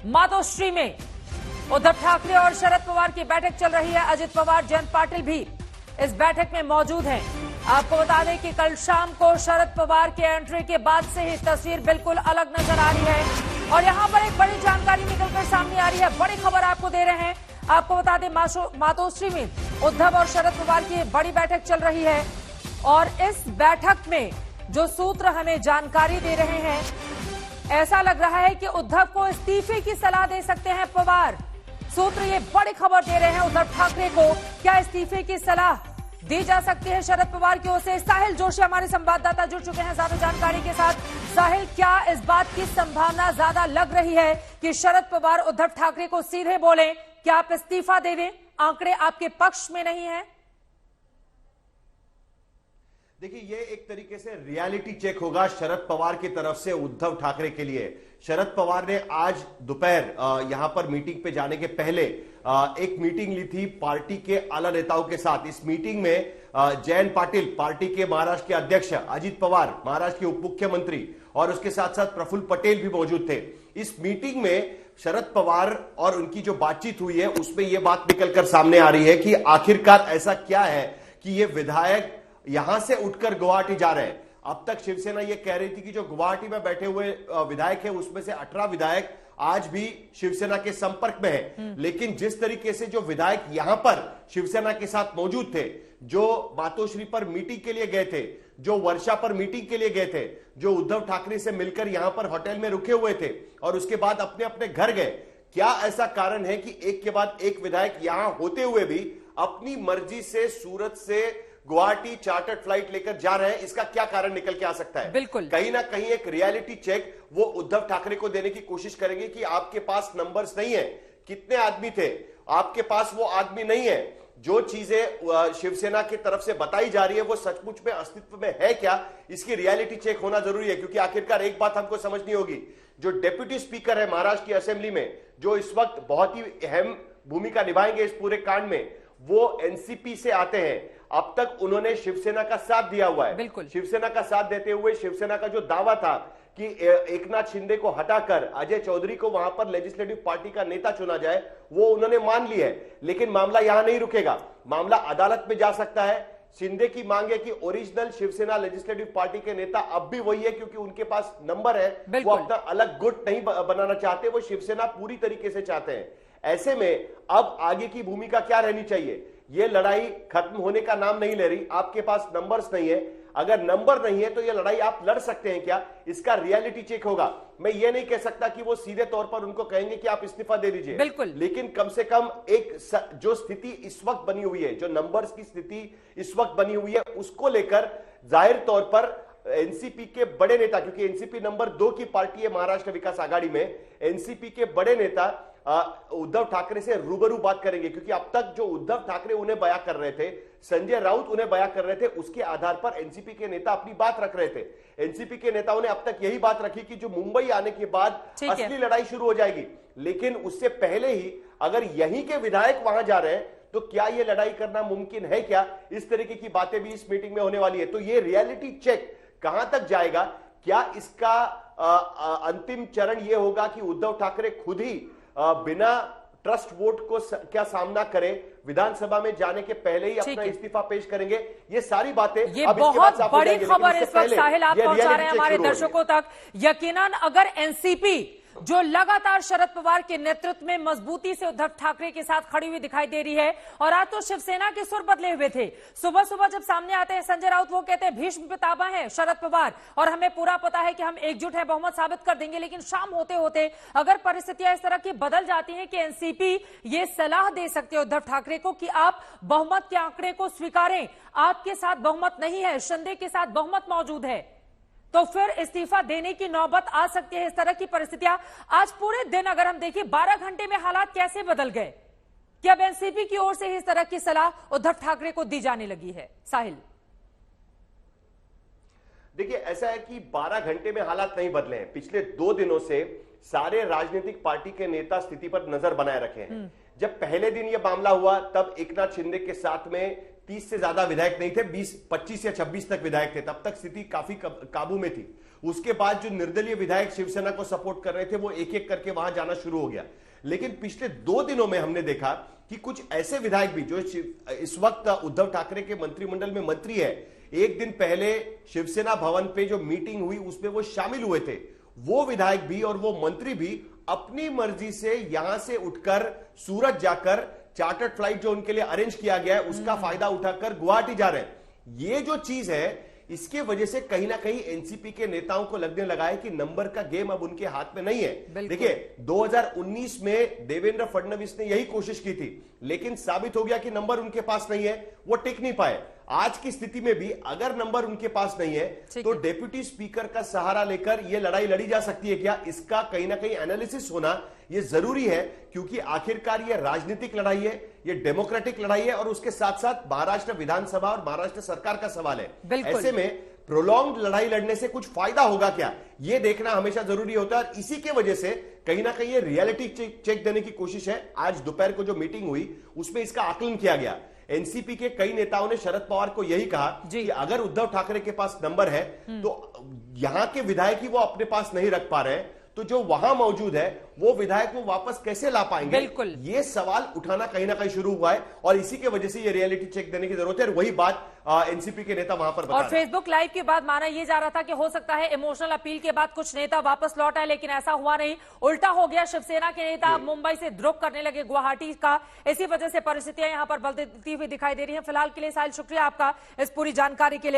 मातोश्री में उद्धव ठाकरे और शरद पवार की बैठक चल रही है। अजित पवार, जयंत पाटिल भी इस बैठक में मौजूद हैं। आपको बता दें कि कल शाम को शरद पवार के एंट्री के बाद से ही तस्वीर बिल्कुल अलग नजर आ रही है और यहां पर एक बड़ी जानकारी निकलकर सामने आ रही है। बड़ी खबर आपको दे रहे हैं। आपको बता दें मातोश्री में उद्धव और शरद पवार की बड़ी बैठक चल रही है और इस बैठक में जो सूत्र हमें जानकारी दे रहे हैं, ऐसा लग रहा है कि उद्धव को इस्तीफे की सलाह दे सकते हैं पवार। सूत्र ये बड़ी खबर दे रहे हैं उद्धव ठाकरे को क्या इस्तीफे की सलाह दी जा सकती है शरद पवार की ओर से। साहिल जोशी हमारे संवाददाता जुड़ चुके हैं ज्यादा जानकारी के साथ। साहिल, क्या इस बात की संभावना ज्यादा लग रही है कि शरद पवार उद्धव ठाकरे को सीधे बोले कि आप इस्तीफा दे दें, आंकड़े आपके पक्ष में नहीं है? देखिए, ये एक तरीके से रियलिटी चेक होगा शरद पवार की तरफ से उद्धव ठाकरे के लिए। शरद पवार ने आज दोपहर यहां पर मीटिंग पे जाने के पहले एक मीटिंग ली थी पार्टी के आला नेताओं के साथ। इस मीटिंग में जयंत पाटिल, पार्टी के महाराष्ट्र के अध्यक्ष, अजित पवार, महाराष्ट्र के उप मुख्यमंत्री और उसके साथ साथ प्रफुल्ल पटेल भी मौजूद थे। इस मीटिंग में शरद पवार और उनकी जो बातचीत हुई है उसमें यह बात निकलकर सामने आ रही है कि आखिरकार ऐसा क्या है कि ये विधायक यहां से उठकर गुवाहाटी जा रहे हैं। अब तक शिवसेना यह कह रही थी कि जो गुवाहाटी में बैठे हुए विधायक हैं उसमें से 18 विधायक आज भी शिवसेना के संपर्क में हैं। लेकिन जिस तरीके से जो विधायक यहां पर शिवसेना के साथ मौजूद थे, जो मातोश्री पर मीटिंग के लिए गए थे, जो वर्षा पर मीटिंग के लिए गए थे, जो उद्धव ठाकरे से मिलकर यहां पर होटल में रुके हुए थे और उसके बाद अपने अपने घर गए, क्या ऐसा कारण है कि एक के बाद एक विधायक यहां होते हुए भी अपनी मर्जी से सूरत से गुवाहाटी चार्टर्ड फ्लाइट लेकर जा रहे हैं? इसका क्या कारण निकल के आ सकता है? बिल्कुल, कहीं ना कहीं एक रियलिटी चेक वो उद्धव ठाकरे को देने की कोशिश करेंगे कि आपके पास नंबर्स नहीं है, कितने आदमी थे, आपके पास वो आदमी नहीं है। जो चीजें शिवसेना की तरफ से बताई जा रही है वो सचमुच में अस्तित्व में है क्या, इसकी रियलिटी चेक होना जरूरी है। क्योंकि आखिरकार एक बात हमको समझनी होगी, जो डेप्यूटी स्पीकर है महाराष्ट्र की असेंबली में, जो इस वक्त बहुत ही अहम भूमिका निभाएंगे इस पूरे कांड में, वो एनसीपी से आते हैं। अब तक उन्होंने शिवसेना का साथ दिया हुआ है। शिवसेना का साथ देते हुए शिवसेना का जो दावा था कि एकनाथ शिंदे को हटाकर अजय चौधरी को वहां पर लेजिस्लेटिव पार्टी का नेता चुना जाए, वो उन्होंने मान ली है। लेकिन मामला यहां नहीं रुकेगा, मामला अदालत में जा सकता है। शिंदे की मांग है कि ओरिजिनल शिवसेना लेजिस्लेटिव पार्टी के नेता अब भी वही है, क्योंकि उनके पास नंबर है, वो अपना अलग गुट नहीं बनाना चाहते, वो शिवसेना पूरी तरीके से चाहते हैं। ऐसे में अब आगे की भूमिका क्या रहनी चाहिए? ये लड़ाई खत्म होने का नाम नहीं ले रही। आपके पास नंबर्स नहीं है, अगर नंबर नहीं है तो ये लड़ाई आप लड़ सकते हैं क्या? इसका रियलिटी चेक होगा। मैं ये नहीं कह सकता कि वो सीधे तौर पर उनको कहेंगे कि आप इस्तीफा दे दीजिए, बिल्कुल, लेकिन कम से कम एक जो स्थिति इस वक्त बनी हुई है, जो नंबर्स की स्थिति इस वक्त बनी हुई है, उसको लेकर जाहिर तौर पर एनसीपी के बड़े नेता, क्योंकि एनसीपी नंबर 2 की पार्टी है महाराष्ट्र विकास आघाड़ी में, एनसीपी के बड़े नेता उद्धव ठाकरे से रूबरू बात करेंगे। क्योंकि अब तक जो उद्धव ठाकरे उन्हें बयां कर रहे थे, संजय राउत उन्हें बयां कर रहे थे, उसके आधार पर एनसीपी के नेता अपनी बात रख रहे थे। एनसीपी के नेताओं ने अब तक यही बात रखी कि जो मुंबई आने के बाद असली लड़ाई शुरू हो जाएगी। लेकिन उससे पहले ही अगर यहीं के विधायक वहां जा रहे हैं तो क्या यह लड़ाई करना मुमकिन है क्या? इस तरीके की बातें भी इस मीटिंग में होने वाली है। तो यह रियलिटी चेक कहां तक जाएगा? क्या इसका अंतिम चरण यह होगा कि उद्धव ठाकरे खुद ही बिना ट्रस्ट वोट को क्या सामना करें, विधानसभा में जाने के पहले ही अपना इस्तीफा पेश करेंगे? ये सारी बातें ये बहुत बड़ी खबर इस वक्त साहिल आप पहुंचा रहे हैं हमारे दर्शकों तक। यकीनन अगर एनसीपी जो लगातार शरद पवार के नेतृत्व में मजबूती से उद्धव ठाकरे के साथ खड़ी हुई दिखाई दे रही है, और आज तो शिवसेना के सुर बदले हुए थे। सुबह सुबह जब सामने आते हैं संजय राउत, वो कहते हैं भीष्म पितामह है शरद पवार और हमें पूरा पता है कि हम एकजुट हैं, बहुमत साबित कर देंगे। लेकिन शाम होते होते अगर परिस्थितियां इस तरह की बदल जाती हैं कि एनसीपी ये सलाह दे सकते हैं उद्धव ठाकरे को कि आप बहुमत के आंकड़े को स्वीकारें, आपके साथ बहुमत नहीं है, शिंदे के साथ बहुमत मौजूद है, तो फिर इस्तीफा देने की नौबत आ सकती है। इस तरह की परिस्थितियां आज पूरे दिन अगर हम देखिए 12 घंटे में हालात कैसे बदल गए कि अब एनसीपी की ओर से ही इस तरह की सलाह उद्धव ठाकरे को दी जाने लगी है। साहिल, देखिए, ऐसा है कि 12 घंटे में हालात नहीं बदले हैं। पिछले 2 दिनों से सारे राजनीतिक पार्टी के नेता स्थिति पर नजर बनाए रखे हैं। जब पहले दिन यह मामला हुआ तब एकनाथ शिंदे के साथ में 30 से ज्यादा विधायक नहीं थे, 25 या 26 तक विधायक थे, तब तक स्थिति काफी काबू में थी। उसके बाद जो निर्दलीय विधायक शिवसेना को सपोर्ट कर रहे थे वो एक एक करके वहां जाना शुरू हो गया। लेकिन पिछले 2 दिनों में हमने देखा कि कुछ ऐसे विधायक भी जो इस वक्त उद्धव ठाकरे के मंत्रिमंडल में मंत्री है, एक दिन पहले शिवसेना भवन पे जो मीटिंग हुई उसमें वो शामिल हुए थे, वो विधायक भी और वो मंत्री भी अपनी मर्जी से यहां से उठकर सूरत जाकर चार्टर्ड फ्लाइट जो उनके लिए अरेंज किया गया है उसका फायदा उठाकर गुवाहाटी जा रहे हैं। ये जो चीज है इसके वजह से कहीं ना कहीं एनसीपी के नेताओं को लगने लगा है कि नंबर का गेम अब उनके हाथ में नहीं है। देखिए 2019 में देवेंद्र फडणवीस ने यही कोशिश की थी, लेकिन साबित हो गया कि नंबर उनके पास नहीं है, वो टिक नहीं पाए। आज की स्थिति में भी अगर नंबर उनके पास नहीं है तो डेप्यूटी स्पीकर का सहारा लेकर यह लड़ाई लड़ी जा सकती है क्या, इसका कहीं ना कहीं एनालिसिस होना यह जरूरी है, क्योंकि आखिरकार यह राजनीतिक लड़ाई है, यह डेमोक्रेटिक लड़ाई है और उसके साथ साथ महाराष्ट्र विधानसभा और महाराष्ट्र सरकार का सवाल है। ऐसे में प्रोलॉन्ग लड़ाई लड़ने से कुछ फायदा होगा क्या, यह देखना हमेशा जरूरी होता है। और इसी के वजह से कहीं ना कहीं ये रियलिटी चेक देने की कोशिश है। आज दोपहर को जो मीटिंग हुई उसमें इसका आकलन किया गया। एनसीपी के कई नेताओं ने शरद पवार को यही कहा कि अगर उद्धव ठाकरे के पास नंबर है तो यहां के विधायक ही वो अपने पास नहीं रख पा रहे हैं, तो जो वहां मौजूद है वो विधायक वो वापस कैसे ला पाएंगे, बिल्कुल ये सवाल उठाना कहीं ना कहीं शुरू हुआ है और इसी की वजह से ये रियलिटी चेक देने की जरूरत है। और वही बात एनसीपी के नेता वहां पर बता रहे हैं। और फेसबुक लाइव के बाद माना यह जा रहा था कि हो सकता है इमोशनल अपील के बाद कुछ नेता वापस लौट आए, लेकिन ऐसा हुआ नहीं, उल्टा हो गया। शिवसेना के नेता मुंबई से ध्रुव करने लगे गुवाहाटी का। इसी वजह से परिस्थितियां यहां पर बदलती हुई दिखाई दे रही हैं। फिलहाल के लिए साहिल, शुक्रिया आपका इस पूरी जानकारी के लिए।